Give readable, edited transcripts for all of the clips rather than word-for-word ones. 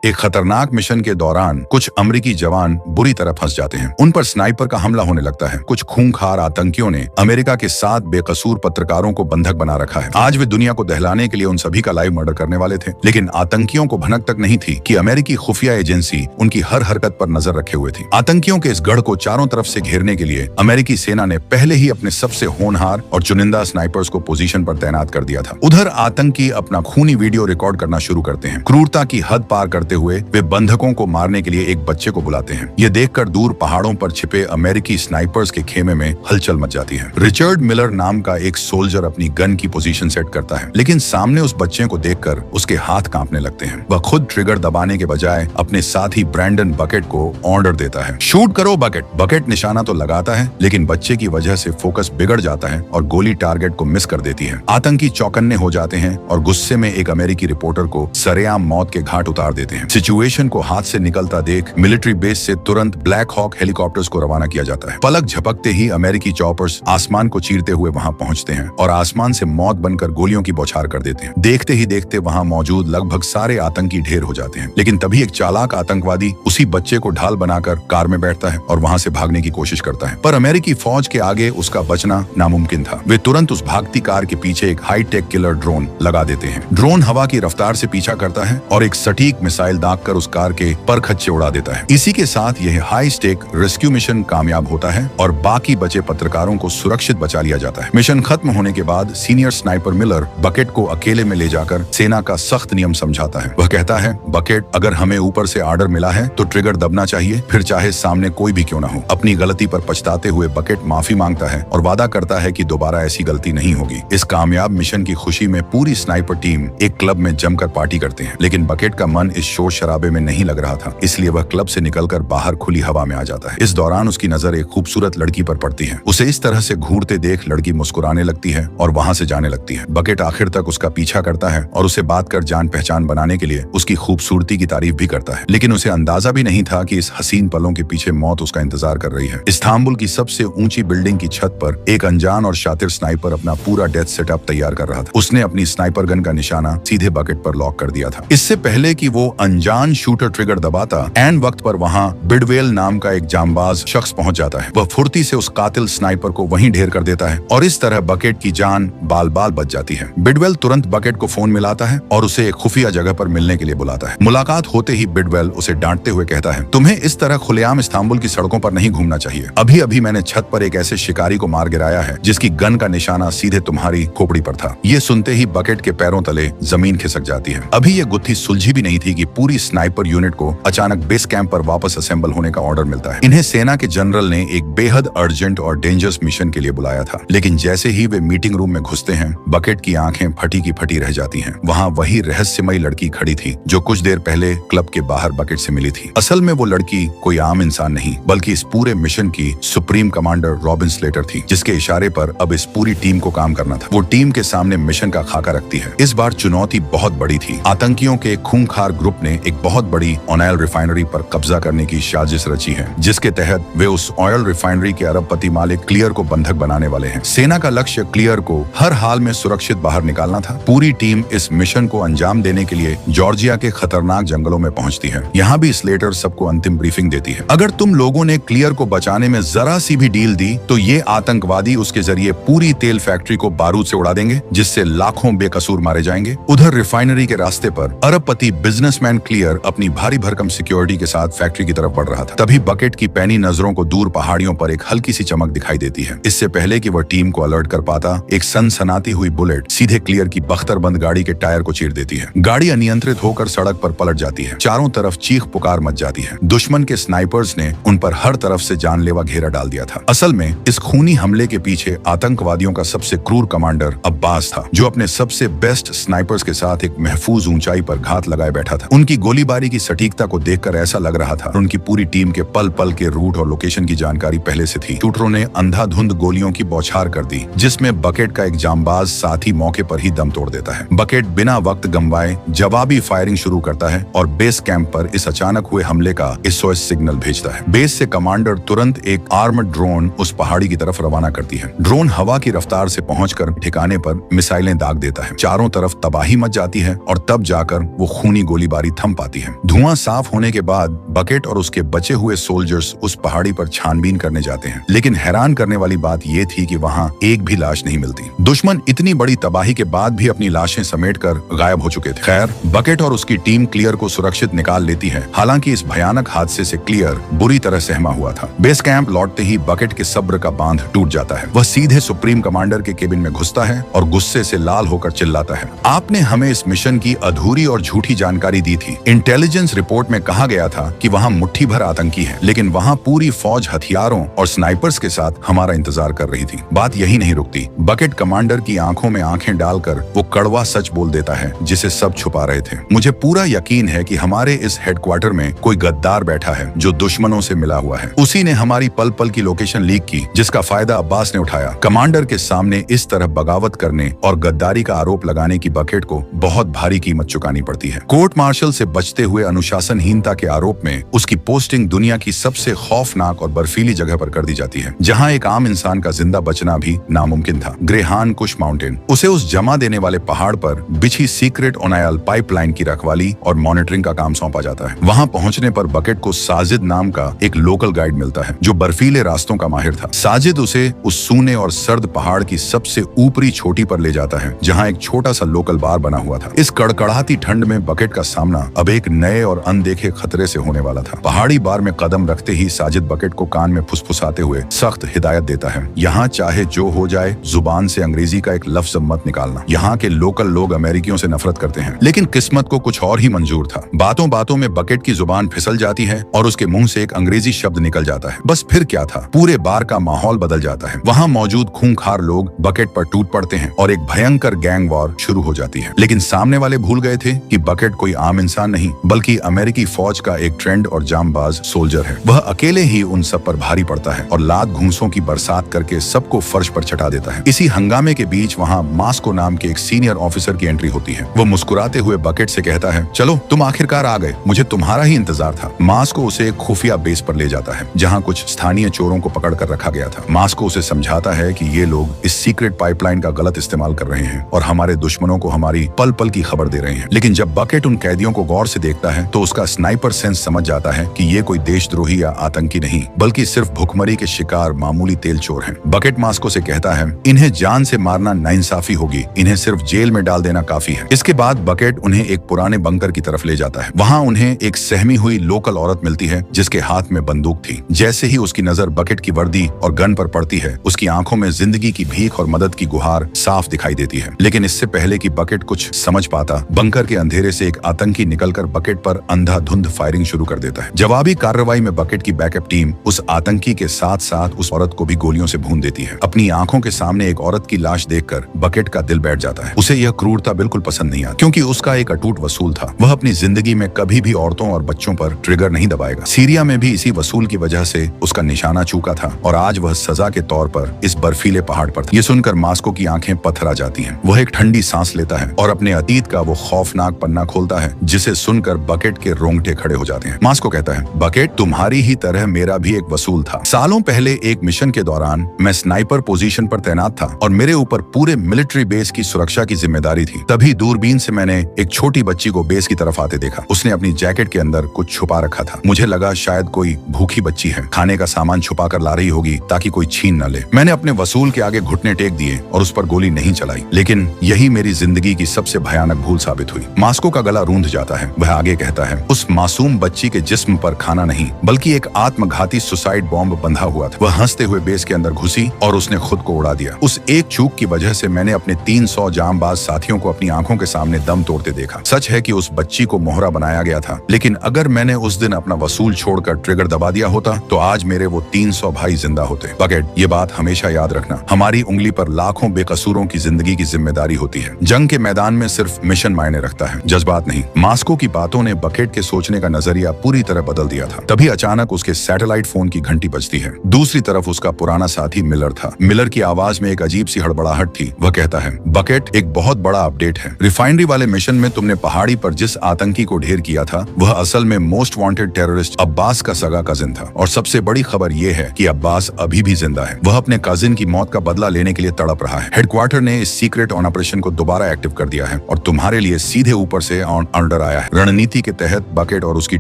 एक खतरनाक मिशन के दौरान कुछ अमेरिकी जवान बुरी तरह फंस जाते हैं। उन पर स्नाइपर का हमला होने लगता है। कुछ खूंखार आतंकियों ने अमेरिका के 7 बेकसूर पत्रकारों को बंधक बना रखा है। आज वे दुनिया को दहलाने के लिए उन सभी का लाइव मर्डर करने वाले थे, लेकिन आतंकियों को भनक तक नहीं थी कि अमेरिकी खुफिया एजेंसी उनकी हर हरकत पर नजर रखे हुए थी। आतंकियों के इस गढ़ को चारों तरफ से घेरने के लिए अमेरिकी सेना ने पहले ही अपने सबसे होनहार और चुनिंदा स्नाइपर्स को पोजीशन पर तैनात कर दिया था। उधर आतंकी अपना खूनी वीडियो रिकॉर्ड करना शुरू करते हैं। क्रूरता की हद पार करते हुए वे बंधकों को मारने के लिए एक बच्चे को बुलाते हैं। ये देखकर दूर पहाड़ों पर छिपे अमेरिकी स्नाइपर्स के खेमे में हलचल मच जाती है। रिचर्ड मिलर नाम का एक सोल्जर अपनी गन की पोजीशन सेट करता है, लेकिन सामने उस बच्चे को देखकर उसके हाथ कांपने लगते हैं। वह खुद ट्रिगर दबाने के बजाय अपने साथी ब्रैंडन बकेट को ऑर्डर देता है, शूट करो बकेट। बकेट निशाना तो लगाता है, लेकिन बच्चे की वजह से फोकस बिगड़ जाता है और गोली टारगेट को मिस कर देती है। आतंकी चौकन्ने हो जाते हैं और गुस्से में एक अमेरिकी रिपोर्टर को सरेआम मौत के घाट उतार देते हैं। सिचुएशन को हाथ से निकलता देख मिलिट्री बेस से तुरंत ब्लैक हॉक हेलीकॉप्टर्स को रवाना किया जाता है। पलक झपकते ही अमेरिकी चॉपर्स आसमान को चीरते हुए वहां पहुंचते हैं और आसमान से मौत बनकर गोलियों की बौछार कर देते हैं। देखते ही देखते वहां मौजूद लगभग सारे आतंकी ढेर हो जाते हैं, लेकिन तभी एक चालाक आतंकवादी उसी बच्चे को ढाल बनाकर कार में बैठता है और वहां से भागने की कोशिश करता है, पर अमेरिकी फौज के आगे उसका बचना नामुमकिन था। वे तुरंत उस भागती कार के पीछे एक हाईटेक किलर ड्रोन लगा देते हैं। ड्रोन हवा की रफ्तार से पीछा करता है और एक सटीक मिसाइल दागकर उस कार के परखच्चे उड़ा देता है। इसी के साथ यह हाई स्टेक रेस्क्यू मिशन कामयाब होता है और बाकी बचे पत्रकारों को सुरक्षित बचा लिया जाता है। मिशन खत्म होने के बाद सीनियर स्नाइपर मिलर बकेट को अकेले में ले जाकर सेना का सख्त नियम समझाता है। वह कहता है, बकेट, अगर हमें ऊपर से ऑर्डर मिला है तो ट्रिगर दबना चाहिए, फिर चाहे सामने कोई भी क्यों ना हो। अपनी गलती पर पछताते हुए बकेट माफी मांगता है और वादा करता है कि दोबारा ऐसी गलती नहीं होगी। इस कामयाब मिशन की खुशी में पूरी स्नाइपर टीम एक क्लब में जमकर पार्टी करते हैं, लेकिन बकेट का मन इस शोर शराबे में नहीं लग रहा था, इसलिए वह क्लब से निकलकर बाहर खुली हवा में आ जाता है। इस दौरान उसकी नजर एक खूबसूरत लड़की पर पड़ती है। उसे इस तरह से घूरते देख लड़की मुस्कुराने लगती है और वहां से जाने लगती है। बकेट आखिर तक उसका पीछा करता है और उसे बात कर जान पहचान बनाने के लिए उसकी खूबसूरती की तारीफ भी करता है, लेकिन उसे अंदाजा भी नहीं था कि इस हसीन पलों के पीछे मौत उसका इंतजार कर रही है। इस्तांबुल की सबसे ऊंची बिल्डिंग की छत पर एक अनजान और शातिर स्नाइपर अपना पूरा डेथ सेटअप तैयार कर रहा था। उसने अपनी स्नाइपर गन का निशाना सीधे बकेट पर लॉक कर दिया था। इससे पहले कि वो अनजान शूटर ट्रिगर दबाता, एन वक्त पर वहां बिडवेल नाम का एक जांबाज शख्स पहुंच जाता है। वह फुर्ती से उस कातिल स्नाइपर को वहीं ढेर कर देता है और इस तरह बकेट की जान बाल बाल बच जाती है। बिडवेल तुरंत बकेट को फोन मिलाता है और उसे एक खुफिया जगह पर मिलने के लिए बुलाता है। मुलाकात होते ही बिडवेल उसे डांटते हुए कहता है, तुम्हें इस तरह खुलेआम इस्तांबुल की सड़कों पर नहीं घूमना चाहिए। अभी अभी मैंने छत पर एक ऐसे शिकारी को मार गिराया है जिसकी गन का निशाना सीधे तुम्हारी खोपड़ी पर था। ये सुनते ही बकेट के पैरों तले जमीन खिसक जाती है। अभी ये गुत्थी सुलझी भी नहीं थी कि पूरी स्नाइपर यूनिट को अचानक बेस कैंप पर वापस असेंबल होने का ऑर्डर मिलता है। इन्हें सेना के जनरल ने एक बेहद अर्जेंट और डेंजरस मिशन के लिए बुलाया था, लेकिन जैसे ही वे मीटिंग रूम में घुसते हैं, बकेट की आंखें फटी की फटी रह जाती हैं। वहां वही रहस्यमयी लड़की खड़ी थी जो कुछ देर पहले क्लब के बाहर बकेट से मिली थी। असल में वो लड़की कोई आम इंसान नहीं, बल्कि इस पूरे मिशन की सुप्रीम कमांडर रॉबिन स्लेटर थी, जिसके इशारे पर अब इस पूरी टीम को काम करना था। वो टीम के सामने मिशन का खाका रखती है। इस बार चुनौती बहुत बड़ी थी। आतंकियों के खूंखार ग्रुप ने एक बहुत बड़ी ऑयल रिफाइनरी पर कब्जा करने की साजिश रची है, जिसके तहत वे उस ऑयल रिफाइनरी के अरबपति मालिक क्लियर को बंधक बनाने वाले हैं। सेना का लक्ष्य क्लियर को हर हाल में सुरक्षित बाहर निकालना था। पूरी टीम इस मिशन को अंजाम देने के लिए जॉर्जिया के खतरनाक जंगलों में पहुंचती है। यहाँ भी स्लेटर सबको अंतिम ब्रीफिंग देती है। अगर तुम लोगों ने क्लियर को बचाने में जरा सी भी डील दी तो ये आतंकवादी उसके जरिए पूरी तेल फैक्ट्री को बारूद से उड़ा देंगे, जिससे लाखों बेकसूर मारे जाएंगे। उधर रिफाइनरी के रास्ते पर अरबपति बिजनेसमैन क्लियर अपनी भारी भरकम सिक्योरिटी के साथ फैक्ट्री की तरफ बढ़ रहा था। तभी बकेट की पैनी नजरों को दूर पहाड़ियों पर एक हल्की सी चमक दिखाई देती है। इससे पहले कि वह टीम को अलर्ट कर पाता, एक सनसनाती हुई बुलेट सीधे क्लियर की बख्तरबंद गाड़ी के टायर को चीर देती है। गाड़ी अनियंत्रित होकर सड़क पर पलट जाती है। चारों तरफ चीख पुकार मच जाती है। दुश्मन के स्नाइपर्स ने उन पर हर तरफ से जानलेवा घेरा डाल दिया था। असल में इस खूनी हमले के पीछे आतंकवादियों का सबसे क्रूर कमांडर अब्बास था, जो अपने सबसे बेस्ट स्नाइपर्स के साथ एक महफूज ऊंचाई पर घात लगाए बैठा था। उनकी गोलीबारी की सटीकता को देखकर ऐसा लग रहा था उनकी पूरी टीम के पल पल के रूट और लोकेशन की जानकारी पहले से थी। शूटरों ने अंधाधुंध गोलियों की बौछार कर दी, जिसमें बकेट का एक जांबाज साथी मौके पर ही दम तोड़ देता है। बकेट बिना वक्त गंवाए जवाबी फायरिंग शुरू करता है और बेस कैंप पर इस अचानक हुए हमले का SOS सिग्नल भेजता है। बेस से कमांडर तुरंत एक आर्मड ड्रोन उस पहाड़ी की तरफ रवाना करती है। ड्रोन हवा की रफ्तार से पहुंचकर ठिकाने पर मिसाइलें दाग देता है। चारों तरफ तबाही मच जाती है और तब जाकर वो खूनी गोलीबारी थम पाती है। धुआं साफ होने के बाद बकेट और उसके बचे हुए सोल्जर्स उस पहाड़ी पर छानबीन करने जाते हैं, लेकिन हैरान करने वाली बात यह थी कि वहां एक भी लाश नहीं मिलती। दुश्मन इतनी बड़ी तबाही के बाद भी अपनी लाशें समेटकर गायब हो चुके थे। खैर, बकेट और उसकी टीम क्लियर को सुरक्षित निकाल लेती है। हालांकि इस भयानक हादसे से क्लियर बुरी तरह सहमा हुआ था। बेस कैंप लौटते ही बकेट के सब्र का बांध टूट जाता है। वह सीधे सुप्रीम कमांडर के केबिन में घुसता है और गुस्से से लाल होकर चिल्लाता है, आपने हमें इस मिशन की अधूरी और झूठी जानकारी दी थी। इंटेलिजेंस रिपोर्ट में कहा गया था कि वहां मुट्ठी भर आतंकी है, लेकिन वहां पूरी फौज हथियारों और स्नाइपर्स के साथ हमारा इंतजार कर रही थी। बात यही नहीं रुकती। बकेट कमांडर की आंखों में आंखें डालकर वो कड़वा सच बोल देता है जिसे सब छुपा रहे थे। मुझे पूरा यकीन है कि हमारे इस हेडक्वार्टर में कोई गद्दार बैठा है जो दुश्मनों से मिला हुआ है। उसी ने हमारी पल पल की लोकेशन लीक की, जिसका फायदा अब्बास ने उठाया। कमांडर के सामने इस तरह बगावत करने और गद्दारी का आरोप लगाने की बकेट को बहुत भारी कीमत चुकानी पड़ती है। कोर्ट मार्शल से बचते हुए अनुशासनहीनता के आरोप में उसकी पोस्टिंग दुनिया की सबसे खौफनाक और बर्फीली जगह पर कर दी जाती है, जहां एक आम इंसान का जिंदा बचना भी नामुमकिन था। ग्रेहान कुश माउंटेन। उसे उस जमा देने वाले पहाड़ पर बिछी सीक्रेट ओनायल पाइपलाइन की रखवाली और मॉनिटरिंग का काम सौंपा जाता है। वहां पहुंचने पर बकेट को साजिद नाम का एक लोकल गाइड मिलता है जो बर्फीले रास्तों का माहिर था। साजिद उसे उस सूने और सर्द पहाड़ की सबसे ऊपरी चोटी पर ले जाता है, जहां एक छोटा सा लोकल बार बना हुआ था। इस कड़कड़ाती ठंड में बकेट का सामना अब एक नए और अनदेखे खतरे से होने वाला था। पहाड़ी बार में कदम रखते ही साजिद बकेट को कान में फुसफुसाते हुए सख्त हिदायत देता है, यहाँ चाहे जो हो जाए जुबान से अंग्रेजी का एक लफ्ज मत निकालना। यहाँ के लोकल लोग अमेरिकियों से नफरत करते हैं। लेकिन किस्मत को कुछ और ही मंजूर था। बातों बातों में बकेट की जुबान फिसल जाती है और उसके मुंह से एक अंग्रेजी शब्द निकल जाता है। बस फिर क्या था, पूरे बार का माहौल बदल जाता है। वहाँ मौजूद खूंखार लोग बकेट पर टूट पड़ते हैं और एक भयंकर गैंग वॉर शुरू हो जाती है। लेकिन सामने वाले भूल गए थे कि बकेट कोई आम इंसान नहीं, बल्कि अमेरिकी फौज का एक ट्रेंड और जांबाज सोल्जर है। वह अकेले ही उन सब पर भारी पड़ता है और लात घूंसों की बरसात करके सबको फर्श पर छटा देता है। इसी हंगामे के बीच वहाँ मास्को नाम के एक सीनियर ऑफिसर की एंट्री होती है। वो मुस्कुराते हुए बकेट से कहता है, चलो तुम आखिरकार आ गए, मुझे तुम्हारा ही इंतजार था। मास्को उसे एक खुफिया बेस पर ले जाता है, जहाँ कुछ स्थानीय चोरों को पकड़ कर रखा गया था। मास्को उसे समझाता है कि ये लोग इस सीक्रेट पाइपलाइन का गलत इस्तेमाल कर रहे हैं और हमारे दुश्मनों को हमारी पल पल की खबर दे रहे हैं। लेकिन जब बकेट उन कैदियों को गौर से देखता है तो उसका स्नाइपर सेंस समझ जाता है कि ये कोई देशद्रोही या आतंकी नहीं, बल्कि सिर्फ भुखमरी के शिकार मामूली तेल चोर हैं। बकेट मास्को से कहता है, इन्हें जान से मारना नाइंसाफी होगी, इन्हें सिर्फ जेल में डाल देना काफी है। इसके बाद बकेट उन्हें एक पुराने बंकर की तरफ ले जाता है। वहाँ उन्हें एक सहमी हुई लोकल औरत मिलती है जिसके हाथ में बंदूक थी। जैसे ही उसकी नजर बकेट की वर्दी और गन पर पड़ती है, उसकी आंखों में जिंदगी की भीख और मदद की गुहार साफ दिखाई देती है। लेकिन इससे पहले कि बकेट कुछ समझ पाता, बंकर के अंधेरे से एक आतंकी निकलकर बकेट पर अंधाधुंध फायरिंग शुरू कर देता है। जवाबी कार्रवाई में बकेट की बैकअप टीम उस आतंकी के साथ साथ उस औरत को भी गोलियों से भून देती है। अपनी आंखों के सामने एक औरत की लाश देखकर बकेट का दिल बैठ जाता है। उसे यह क्रूरता बिल्कुल पसंद नहीं आती, क्योंकि उसका एक अटूट वसूल था। वह अपनी जिंदगी में कभी भी औरतों और बच्चों पर ट्रिगर नहीं दबाएगा। सीरिया में भी इसी वसूल की वजह से उसका निशाना चूका था और आज वह सजा के तौर पर इस बर्फीले पहाड़ पर था। ये सुनकर मास्को की आंखें पत्थर आ जाती हैं। वह एक ठंडी सांस लेता है और अपने अतीत का वो खौफनाक पन्ना खोलता है जिसे सुनकर बकेट के रोंगटे खड़े हो जाते हैं। मास्को कहता है, बकेट, तुम्हारी ही तरह मेरा भी एक वसूल था। सालों पहले एक मिशन के दौरान मैं स्नाइपर पोजीशन पर तैनात था और मेरे ऊपर पूरे मिलिट्री बेस की सुरक्षा की जिम्मेदारी थी। तभी दूरबीन से मैंने एक छोटी बच्ची को बेस की तरफ आते देखा। उसने अपनी जैकेट के अंदर कुछ छुपा रखा था। मुझे लगा शायद कोई भूखी बच्ची है, खाने का सामान छुपा कर ला रही होगी ताकि कोई छीन न ले। मैंने अपने वसूल के आगे घुटने टेक दिए और उस पर गोली नहीं चलाई। लेकिन यही मेरी जिंदगी की सबसे भयानक भूल साबित हुई। मास्को का गला रूंध जाता है। वह आगे कहता है, उस मासूम बच्ची के जिस्म पर खाना नहीं बल्कि एक आत्मघाती सुसाइड बॉम्ब बंधा हुआ था। वह हंसते हुए बेस के अंदर घुसी और उसने खुद को उड़ा दिया। उस एक चूक की वजह से मैंने अपने 300 जांबाज साथियों को अपनी आंखों के सामने दम तोड़ते देखा। सच है कि उस बच्ची को मोहरा बनाया गया था, लेकिन अगर मैंने उस दिन अपना वसूल छोड़कर ट्रिगर दबा दिया होता तो आज मेरे वो 300 भाई जिंदा होते। बकेट, ये बात हमेशा याद रखना, हमारी उंगली पर लाखों बेकसूरों की जिंदगी की जिम्मेदारी होती है। जंग के मैदान में सिर्फ मिशन मायने रखता है, जज्बात नहीं। मास्को की बातों ने बकेट के सोचने का नजरिया पूरी तरह बदल दिया था। तभी अचानक उसके सैटेलाइट फोन की घंटी बजती है। दूसरी तरफ उसका पुराना साथी मिलर था। मिलर की आवाज में एक अजीब सी हड़बड़ाहट थी। वह कहता है, बकेट, एक बहुत बड़ा अपडेट है। रिफाइनरी वाले मिशन में तुमने पहाड़ी पर जिस आतंकी को ढेर किया था वह असल में मोस्ट वांटेड टेररिस्ट अब्बास का सगा कजिन था। और सबसे बड़ी खबर यह है कि अब्बास अभी भी जिंदा है। वह अपने कजिन की मौत का बदला लेने के लिए तड़प रहा है। हेडक्वार्टर ने इस सीक्रेट ऑन ऑपरेशन को दोबारा एक्टिव कर दिया है और तुम्हारे लिए सीधे ऊपर से अंडर आया है। रणनीति के तहत बकेट और उसकी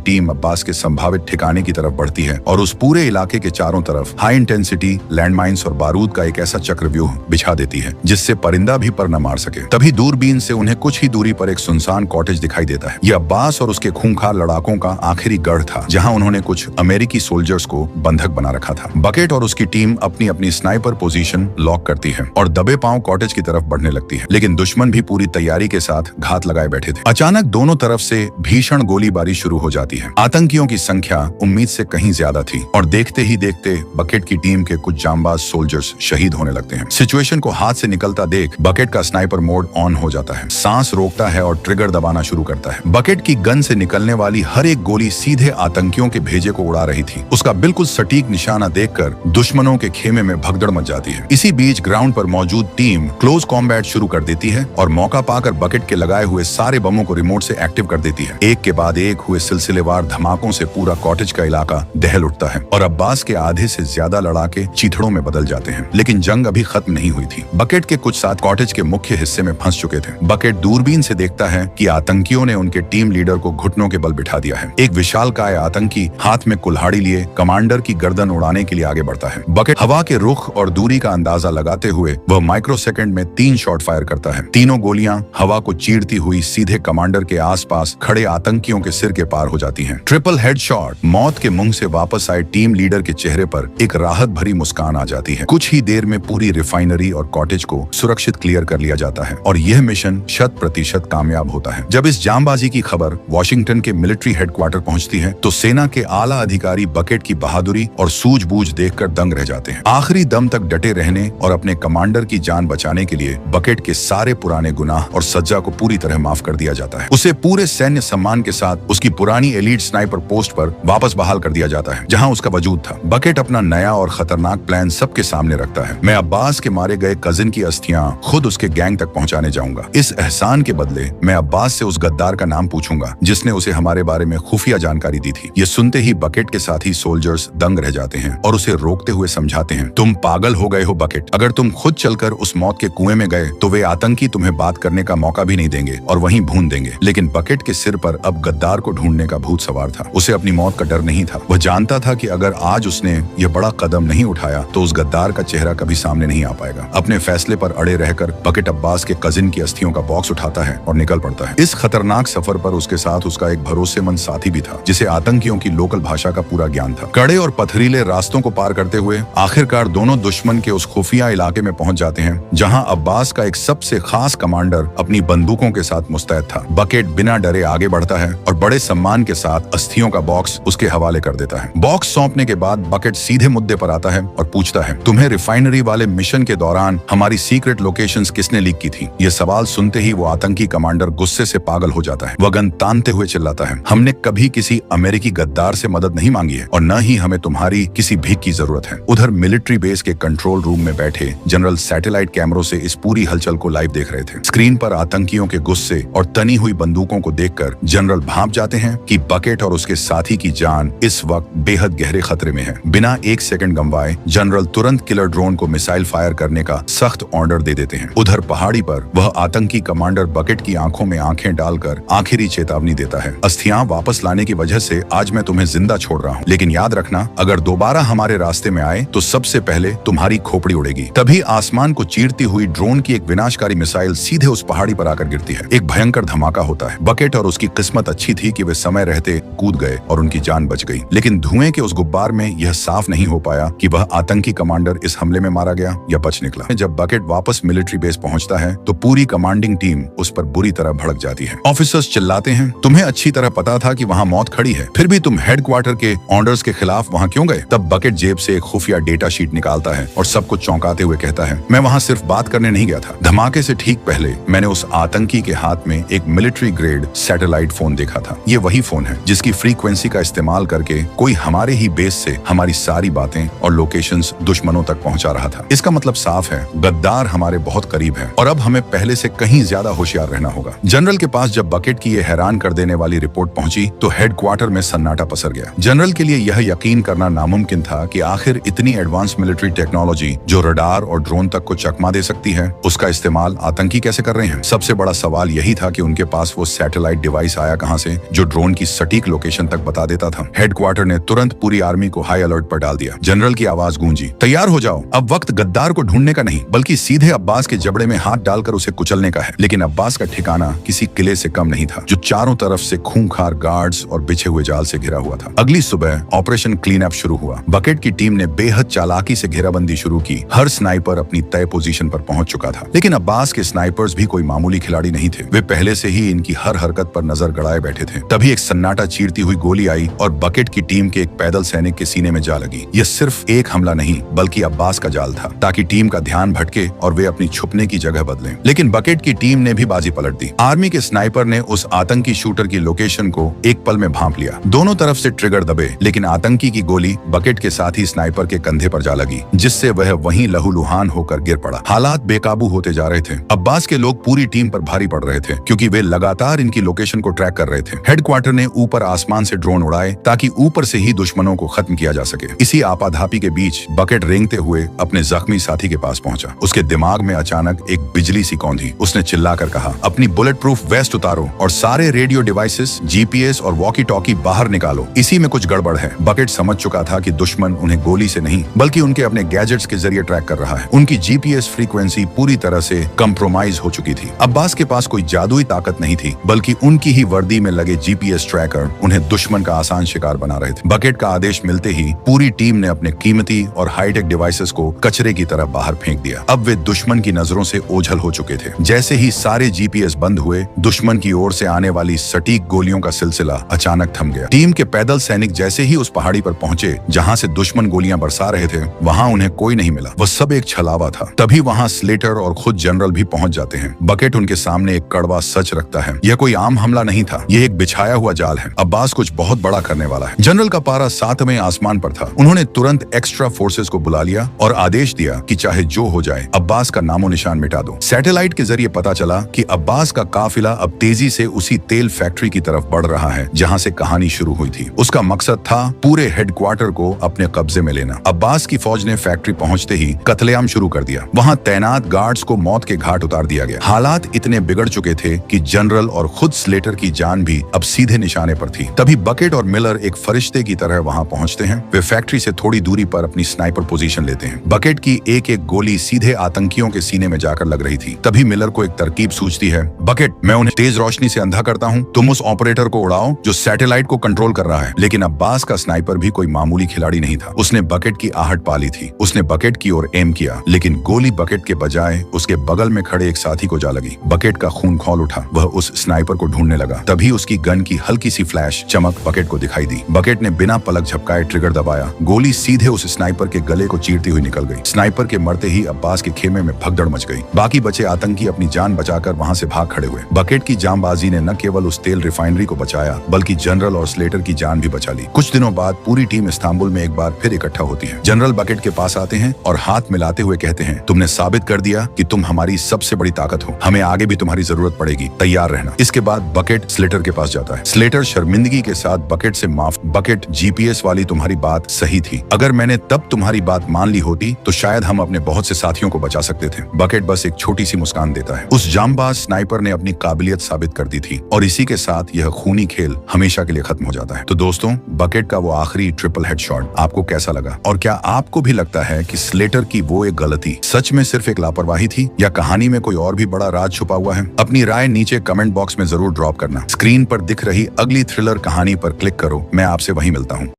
टीम अब्बास के संभावित ठिकाने की तरफ बढ़ती है और उस पूरे इलाके के चारों तरफ हाई इंटेंसिटी लैंडमाइंस और बारूद का एक ऐसा चक्रव्यूह बिछा देती है जिससे परिंदा भी पर न मार सके। तभी दूरबीन से उन्हें कुछ ही दूरी पर एक सुनसान कॉटेज दिखाई देता है। यह अब्बास और उसके खूंखार लड़ाकों का आखिरी गढ़ था जहां उन्होंने कुछ अमेरिकी सोल्जर्स को बंधक बना रखा था। बकेट और उसकी टीम अपनी अपनी स्नाइपर पोजीशन लॉक करती है और दबे पांव कॉटेज की तरफ बढ़ने लगती है, लेकिन दुश्मन भी पूरी तैयारी के साथ घात लगाए बैठे थे। अचानक दोनों तरफ से भीषण गोलीबारी शुरू हो जाती है। आतंकियों की संख्या उम्मीद से कहीं ज्यादा थी और देखते ही देखते बकेट की टीम के कुछ जांबाज सोल्जर्स शहीद होने लगते हैं। सिचुएशन को हाथ से निकलता देख बकेट का स्नाइपर मोड ऑन हो जाता है, सांस रोकता है और ट्रिगर दबाना शुरू करता है। बकेट की गन से निकलने वाली हर एक गोली सीधे आतंकियों के भेजे को उड़ा रही थी। उसका बिल्कुल सटीक निशाना देखकर दुश्मनों के खेमे में भगदड़ मच जाती है। इसी बीच ग्राउंड पर मौजूद टीम क्लोज कॉम्बैट शुरू कर देती है और मौका पाकर बकेट के लगाए हुए सारे बमों को रिमोट से एक्टिव कर देती है। एक के बाद एक हुए सिलसिलेवार धमाकों से पूरा कॉटेज का इलाका दहल उठता है और अब्बास के आधे से ज्यादा लड़ाके चीथड़ों में बदल जाते हैं। लेकिन जंग अभी खत्म नहीं हुई थी। बकेट के कुछ साथ कॉटेज के मुख्य हिस्से में फंस चुके थे। बकेट दूरबीन से देखता है कि आतंकियों ने उनके टीम लीडर को घुटनों के बल बिठा दिया है। एक विशालकाय आतंकी हाथ में कुल्हाड़ी लिए कमांडर की गर्दन उड़ाने के लिए आगे बढ़ता है। बकेट हवा के रुख और दूरी का अंदाजा लगाते हुए वह माइक्रोसेकंड में 3 शॉट फायर करता है। तीनों गोलियां हवा को चीरती हुई सीधे कमांडर के आसपास खड़े आतंकियों के सिर के पार हो जाती हैं। Triple headshot. मौत के मुंह से वापस आए टीम लीडर के चेहरे पर एक राहत भरी मुस्कान आ जाती है। कुछ ही देर में पूरी रिफाइनरी और कॉटेज को सुरक्षित क्लियर कर लिया जाता है और यह मिशन 100% कामयाब होता है। जब इस जांबाजी की खबर वॉशिंगटन के मिलिट्री हेडक्वार्टर पहुंचती है तो सेना के आला अधिकारी बकेट की बहादुरी और सूझबूझ देखकर दंग रह जाते हैं। आखिरी दम तक डटे रहने और अपने कमांडर की जान बचाने के लिए बकेट के सारे पुराने गुनाह और सज्जा को पूरी तरह माफ कर दिया जाता है। उसे पूरे सैन्य सम्मान के साथ उसकी पुरानी एलीट स्नाइपर पोस्ट पर वापस बहाल कर दिया जाता है जहां उसका वजूद था। बकेट अपना नया और खतरनाक प्लान सबके सामने रखता है। मैं अब्बास के मारे गए कजिन की अस्थियां खुद उसके गैंग तक पहुंचाने जाऊंगा। इस एहसान के बदले मैं अब्बास से उस गद्दार का नाम पूछूंगा जिसने उसे हमारे बारे में खुफिया जानकारी दी थी। ये सुनते ही बकेट के साथी सोल्जर्स दंग रह जाते हैं और उसे रोकते हुए समझाते हैं, तुम पागल हो गए हो बकेट। अगर तुम खुद चलकर उस मौत के कुएं में गए तो वे आतंकी तुम्हें बात करने का मौका भी नहीं देंगे और वहीं भून देंगे। लेकिन बकेट के सिर पर अब गद्दार को ढूंढने का भूत सवार था। उसे अपनी मौत का डर नहीं था। वह जानता था कि अगर आज उसने यह बड़ा कदम नहीं उठाया तो उस गद्दार का चेहरा कभी सामने नहीं आ पाएगा। अपने फैसले पर अड़े रहकर बकेट अब्बास के कजिन की अस्थियों का बॉक्स उठाता है और निकल पड़ता है। इस खतरनाक सफर पर उसके साथ उसका एक भरोसेमंद साथी भी था जिसे आतंकियों की लोकल भाषा का पूरा ज्ञान था। कड़े और पथरीले रास्तों को पार करते हुए आखिरकार दोनों दुश्मन के उस खुफिया इलाके में पहुंच जाते हैं जहां अब्बास का एक सबसे खास कमांडर अपनी बंदूकों के साथ मुस्तैद था। बकेट बिना डरे आगे बढ़ता है और बड़े सम्मान के साथ अस्थियों का बॉक्स उसके हवाले कर देता है। बॉक्स सौंपने के बाद बकेट सीधे मुद्दे पर आता है और पूछता है, तुम्हें रिफाइनरी वाले मिशन के दौरान हमारी सीक्रेट लोकेशंस किसने लीक की थी? ये सवाल सुनते ही वो आतंकी कमांडर गुस्से से पागल हो जाता है। वह गन तानते हुए चिल्लाता है, हमने कभी किसी अमेरिकी गद्दार से मदद नहीं मांगी है और न ही हमें तुम्हारी किसी भीख की जरूरत है। उधर मिलिट्री बेस के कंट्रोल रूम में बैठे जनरल सैटेलाइट कैमरों से इस पूरी हलचल को लाइव देख रहे थे। स्क्रीन पर आतंकियों के गुस्से और तनी हुई बंदूकों को देखकर जनरल भांप जाते हैं कि बकेट और उसके साथी की जान इस वक्त बेहद गहरे खतरे में है। बिना एक सेकंड गंवाए जनरल तुरंत किलर ड्रोन को मिसाइल फायर करने का सख्त ऑर्डर दे देते हैं। उधर पहाड़ी पर वह आतंकी कमांडर बकेट की आंखों में आंखें डालकर आखिरी चेतावनी देता है, अस्थियां वापस लाने की वजह से आज मैं तुम्हें जिंदा छोड़ रहा हूँ, लेकिन याद रखना अगर दोबारा हमारे रास्ते में आए तो सबसे पहले तुम्हारी खोपड़ी उड़ेगी। तभी आसमान को चीरती हुई ड्रोन की एक विनाशकारी मिसाइल सीधे उस पहाड़ी पर आकर गिरती है। एक भयंकर धमाका होता है। बकेट और उसकी किस्मत अच्छी थी कि वे समय रहते कूद गए और उनकी जान बच गई। लेकिन धुएं के उस गुब्बार में यह साफ नहीं हो पाया कि वह आतंकी कमांडर इस हमले में मारा गया या बच निकला। जब बकेट वापस मिलिट्री बेस पहुंचता है तो पूरी कमांडिंग टीम उस पर बुरी तरह भड़क जाती है। ऑफिसर्स चिल्लाते हैं, तुम्हें अच्छी तरह पता था कि वहां मौत खड़ी है, फिर भी तुम हेडक्वार्टर के ऑर्डर्स के खिलाफ वहां क्यों गए? तब बकेट जेब से एक खुफिया डेटा शीट निकालता है और सबको चौंकाते हुए कहता है, मैं वहां सिर्फ बात करने नहीं गया था। धमाके से ठीक पहले मैंने उस आतंकी के हाथ में एक मिलिट्री ग्रेड सैटेलाइट फोन देखा था। ये वही फोन है जिसकी फ्रीक्वेंसी का इस्तेमाल करके कोई हमारे ही बेस से हमारी सारी बातें और लोकेशंस दुश्मनों तक पहुंचा रहा था। इसका मतलब साफ है, गद्दार हमारे बहुत करीब है और अब हमें पहले से कहीं ज्यादा होशियार रहना होगा। जनरल के पास जब बकेट की ये हैरान कर देने वाली रिपोर्ट पहुंची तो हेडक्वार्टर में सन्नाटा पसर गया। जनरल के लिए यह यकीन करना नामुमकिन था कि आखिर इतनी एडवांस मिलिट्री टेक्नोलॉजी जो रडार और ड्रोन तक को चकमा दे सकती है, उसका इस्तेमाल आतंकी कैसे कर रहे हैं। सबसे बड़ा सवाल यही था कि उनके पास वो सैटेलाइट डिवाइस आया कहां से जो ड्रोन की सटीक लोकेशन तक बता देता था। हेडक्वार्टर ने तुरंत पूरी आर्मी को हाई अलर्ट पर डाल दिया। जनरल की आवाज गूंजी, तैयार हो जाओ, अब वक्त गद्दार को ढूंढने का नहीं बल्कि सीधे अब्बास के जबड़े में हाथ डालकर उसे कुचलने का है। लेकिन अब्बास का ठिकाना किसी किले से कम नहीं था जो चारों तरफ से खूंखार गार्ड्स और बिछे हुए जाल से घिरा हुआ था। अगली सुबह ऑपरेशन क्लीन अप शुरू हुआ। बकेट की टीम ने बेहद चालाकी से घेराबंदी शुरू की। हर स्नाइपर अपनी तय पोजीशन पर पहुंच चुका था। लेकिन अब्बास के स्नाइपर्स भी कोई मामूली खिलाड़ी नहीं थे। वे पहले से ही इनकी हर हरकत पर नजर गड़ाए बैठे थे। तभी एक सन्नाटा चीरती हुई गोली आई और बकेट की टीम के एक पैदल सैनिक के सीने में जा लगी। यह सिर्फ एक हमला नहीं बल्कि अब्बास का जाल था ताकि टीम का ध्यान भटके और वे अपनी छुपने की जगह बदलें। लेकिन बकेट की टीम ने भी बाजी पलट दी। आर्मी के स्नाइपर ने उस आतंकी शूटर की लोकेशन को एक पल में भांप लिया। दोनों तरफ से ट्रिगर दबे लेकिन आतंकी की गोली बकेट के साथ ही स्नाइपर के कंधे पर जा लगी जिससे वह वहीं लहूलुहान होकर गिर पड़ा। हालात बेकाबू होते जा रहे थे। अब्बास के लोग पूरी टीम पर भारी पड़ रहे थे क्योंकि वे लगातार इनकी लोकेशन को ट्रैक कर रहे थे। हेडक्वार्टर ने ऊपर आसमान से ड्रोन उड़ाए ताकि ऊपर से ही दुश्मनों को खत्म किया जा सके। इसी आपाधापी के बीच बकेट रेंगते हुए अपने जख्मी साथी के पास पहुंचा। उसके दिमाग में अचानक एक बिजली सी कौंधी। उसने चिल्लाकर कहा, अपनी बुलेट प्रूफ वेस्ट उतारो और सारे रेडियो डिवाइसेस, जीपीएस और वॉकी टॉकी बाहर निकालो। इसी में कुछ गड़बड़ है। बकेट समझ चुका था कि दुश्मन उन्हें गोली से नहीं बल्कि उनके अपने गैजेट्स के जरिए ट्रैक कर रहा है। उनकी जीपीएस फ्रीक्वेंसी पूरी तरह से कंप्रोमाइज हो चुकी थी। अब्बास के पास कोई जादुई ताकत नहीं थी बल्कि उनकी ही वर्दी में लगे जीपीएस ट्रैकर उन्हें दुश्मन का आसान शिकार बना रहे थे। बकेट का आदेश मिलते ही पूरी टीम ने अपने कीमती और हाईटेक डिवाइसेस को कचरे की तरह बाहर फेंक दिया। अब वे दुश्मन की नजरों से ओझल हो चुके थे। जैसे ही सारे जीपीएस बंद हुए, दुश्मन की ओर से आने वाली सटीक गोलियों का सिलसिला अचानक थम गया। टीम के पैदल सैनिक जैसे ही उस पहाड़ी पर पहुंचे जहां से दुश्मन गोलियां बरसा रहे थे, वहां उन्हें कोई नहीं मिला। वह सब एक छलावा था। तभी वहां स्लेटर और खुद जनरल भी पहुंच जाते हैं। बकेट उनके सामने एक कड़वा सच रखता है। यह कोई आम हमला नहीं था, यह एक बिछाया हुआ जाल है। अब्बास कुछ बहुत बड़ा करने वाला है। जनरल का पारा 7वें आसमान पर था। उन्होंने तुरंत एक्स्ट्रा फोर्सेस को बुला लिया और आदेश दिया कि चाहे जो हो जाए अब्बास का नामो निशान मिटा दो। सैटेलाइट के जरिए पता चला कि अब्बास का काफिला अब तेजी से उसी तेल फैक्ट्री की तरफ बढ़ रहा है जहां से कहानी शुरू हुई थी। उसका मकसद था पूरे हेडक्वार्टर को अपने कब्जे में लेना। अब्बास की फौज ने फैक्ट्री पहुंचते ही कत्लेआम शुरू कर दिया। वहां तैनात गार्ड्स को मौत के घाट उतार दिया गया। हालात इतने बिगड़ चुके थे कि जनरल और खुद स्लेटर की जान भी अब सीधे निशाने पर थी। तभी बकेट और मिलर एक फरिश्ते की तरह वहां पहुंचते हैं। वे फैक्ट्री से थोड़ी दूरी पर अपनी स्नाइपर पोजीशन लेते हैं। बकेट की एक एक गोली सीधे आतंकियों के सीने में जाकर लग रही थी। तभी मिलर को एक तरकीब सूझती है। बकेट, मैं उन्हें तेज रोशनी से अंधा करता हूँ, तुम उस ऑपरेटर को उड़ाओ जो सैटेलाइट को कंट्रोल कर रहा है। लेकिन अब्बास का स्नाइपर भी कोई मामूली खिलाड़ी नहीं था। उसने बकेट की आहट पाली थी। उसने बकेट की ओर एम किया लेकिन गोली बकेट के बजाय उसके बगल में खड़े एक साथी को जा लगी। बकेट का खून खौल उठा। वह उस स्नाइपर को ढूंढने लगा। तभी उसकी गन की हल्की सी फ्लैश चमक बकेट को दिखाई दी। बकेट ने बिना पलक झपकाए ट्रिगर दबाया। गोली सीधे उस स्नाइपर के गले को चीरती हुई निकल गई। स्नाइपर के मरते ही अब्बास के खेमे में भगदड़ मच गई। बाकी बचे आतंकी अपनी जान बचाकर वहां से भाग खड़े हुए। बकेट की जांबाजी ने न केवल उस तेल रिफाइनरी को बचाया बल्कि जनरल और स्लेटर की जान भी बचा ली। कुछ दिनों बाद पूरी टीम इस्तांबुल में एक बार फिर इकट्ठा होती है। जनरल बकेट के पास आते हैं और हाथ मिलाते हुए कहते हैं, तुमने साबित कर दिया कि तुम हमारी सबसे बड़ी ताकत हो। हमें आगे भी तुम्हारी जरूरत पड़ेगी, तैयार रहना। इसके बाद बकेट स्लेटर के पास जाता है। स्लेटर शर्मिंदगी के साथ बकेट से माफ, बकेट, जीपीएस वाली तुम्हारी बात सही थी। अगर मैंने तब तुम्हारी बात मान ली होती तो शायद हम अपने बहुत से साथियों को बचा सकते थे। बकेट बस एक छोटी सी मुस्कान देता है। उस जांबाज स्नाइपर ने अपनी काबिलियत साबित कर दी थी और इसी के साथ यह खूनी खेल हमेशा के लिए खत्म हो जाता है। तो दोस्तों, बकेट का वो आखिरी ट्रिपल हेडशॉट आपको कैसा लगा? और क्या आपको भी लगता है कि स्लेटर की वो एक गलती सच में सिर्फ एक लापरवाही थी या कहानी में कोई और भी बड़ा राज छुपा हुआ है? अपनी राय नीचे कमेंट बॉक्स में जरूर ड्रॉप करना। स्क्रीन पर दिख रही अगली थ्रिलर कहानी पर क्लिक करो। मैं आपसे वहीं मिलता हूँ।